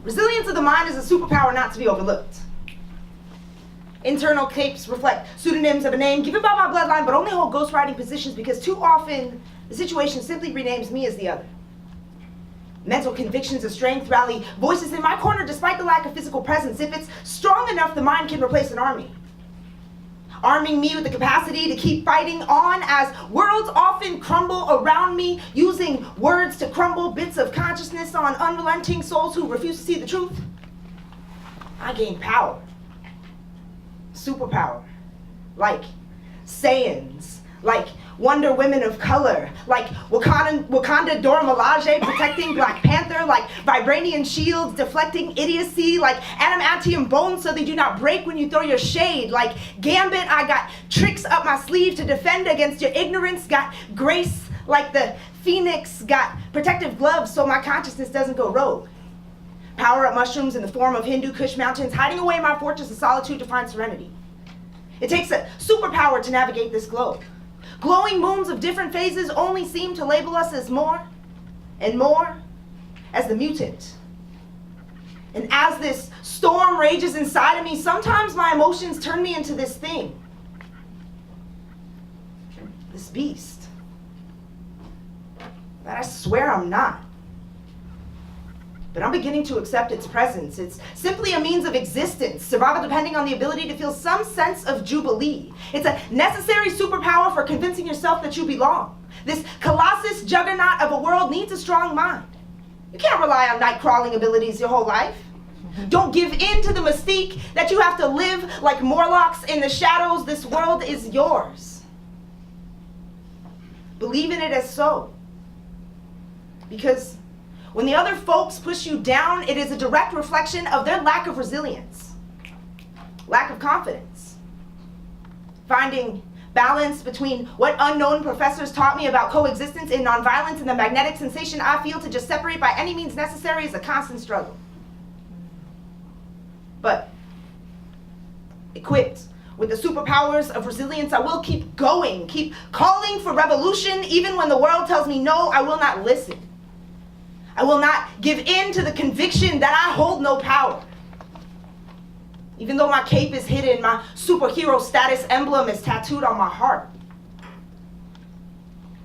Resilience of the mind is a superpower not to be overlooked. Internal capes reflect pseudonyms of a name given by my bloodline, but only hold ghostwriting positions because too often the situation simply renames me as the other. Mental convictions of strength rally voices in my corner despite the lack of physical presence. If it's strong enough, the mind can replace an army. Arming me with the capacity to keep fighting on as worlds often crumble around me, using words to crumble bits of consciousness on unrelenting souls who refuse to see the truth. I gain power. Superpower. Like Saiyans. Like Wonder Women of color. Like Wakanda Dora Milaje protecting Black Panther. Like vibranium shields deflecting idiocy. Like adamantium bones so they do not break when you throw your shade. Like Gambit, I got tricks up my sleeve to defend against your ignorance. Got grace like the phoenix. Got protective gloves so my consciousness doesn't go rogue. Power-up mushrooms in the form of Hindu Kush mountains, hiding away in my fortress of solitude to find serenity. It takes a superpower to navigate this globe. Glowing moons of different phases only seem to label us as more and more as the mutant. And as this storm rages inside of me, sometimes my emotions turn me into this thing. This beast. That I swear I'm not. But I'm beginning to accept its presence. It's simply a means of existence, survival depending on the ability to feel some sense of jubilee. It's a necessary superpower for convincing yourself that you belong. This colossus juggernaut of a world needs a strong mind. You can't rely on night-crawling abilities your whole life. Don't give in to the mystique that you have to live like Morlocks in the shadows. This world is yours. Believe in it as so. Because when the other folks push you down, it is a direct reflection of their lack of resilience, lack of confidence. Finding balance between what unknown professors taught me about coexistence in nonviolence and the magnetic sensation I feel to just separate by any means necessary is a constant struggle. But equipped with the superpowers of resilience, I will keep going, keep calling for revolution, even when the world tells me no, I will not listen. I will not give in to the conviction that I hold no power. Even though my cape is hidden, my superhero status emblem is tattooed on my heart.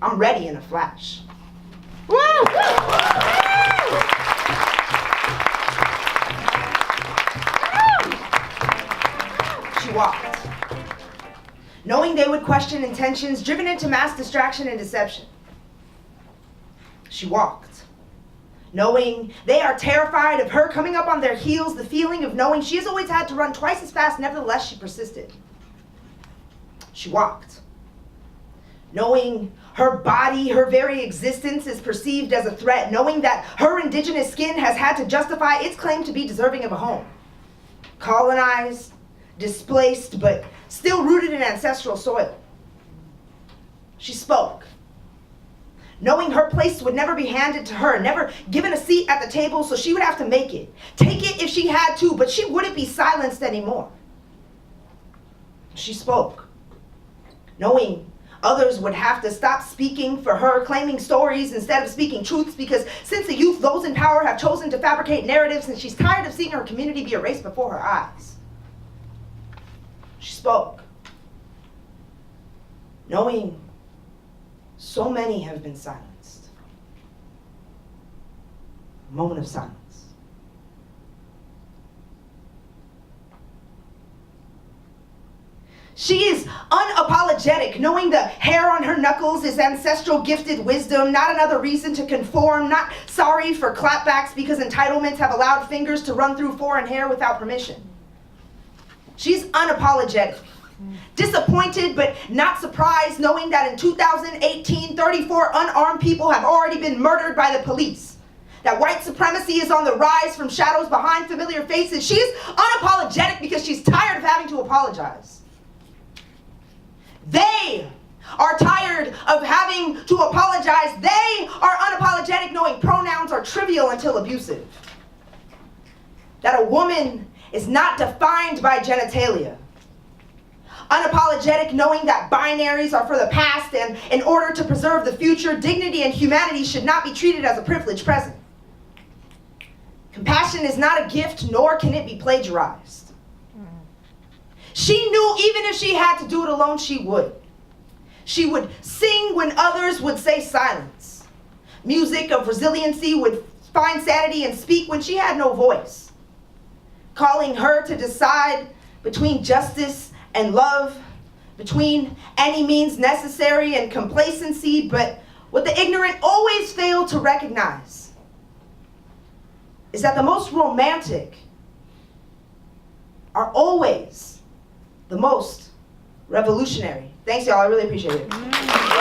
I'm ready in a flash. Woo! She walked, knowing they would question intentions, driven into mass distraction and deception. She walked, knowing they are terrified of her coming up on their heels, the feeling of knowing she has always had to run twice as fast, nevertheless she persisted. She walked, knowing her body, her very existence is perceived as a threat, knowing that her indigenous skin has had to justify its claim to be deserving of a home. Colonized, displaced, but still rooted in ancestral soil. She spoke, knowing her place would never be handed to her, never given a seat at the table, so she would have to make it. Take it if she had to, but she wouldn't be silenced anymore. She spoke, knowing others would have to stop speaking for her, claiming stories instead of speaking truths, because since the youth, those in power have chosen to fabricate narratives, and she's tired of seeing her community be erased before her eyes. She spoke, knowing so many have been silenced. A moment of silence. She is unapologetic, knowing the hair on her knuckles is ancestral gifted wisdom, not another reason to conform, not sorry for clapbacks because entitlements have allowed fingers to run through foreign hair without permission. She's unapologetic. Disappointed but not surprised, knowing that in 2018, 34 unarmed people have already been murdered by the police. That white supremacy is on the rise from shadows behind familiar faces. She is unapologetic because she's tired of having to apologize. They are tired of having to apologize. They are unapologetic, knowing pronouns are trivial until abusive. That a woman is not defined by genitalia. Unapologetic, knowing that binaries are for the past, and in order to preserve the future, dignity and humanity should not be treated as a privileged present. Compassion is not a gift, nor can it be plagiarized. She knew even if she had to do it alone, she would. She would sing when others would say silence. Music of resiliency would find sanity and speak when she had no voice. Calling her to decide between justice and love, between any means necessary and complacency, but what the ignorant always fail to recognize is that the most romantic are always the most revolutionary. Thanks, y'all. I really appreciate it.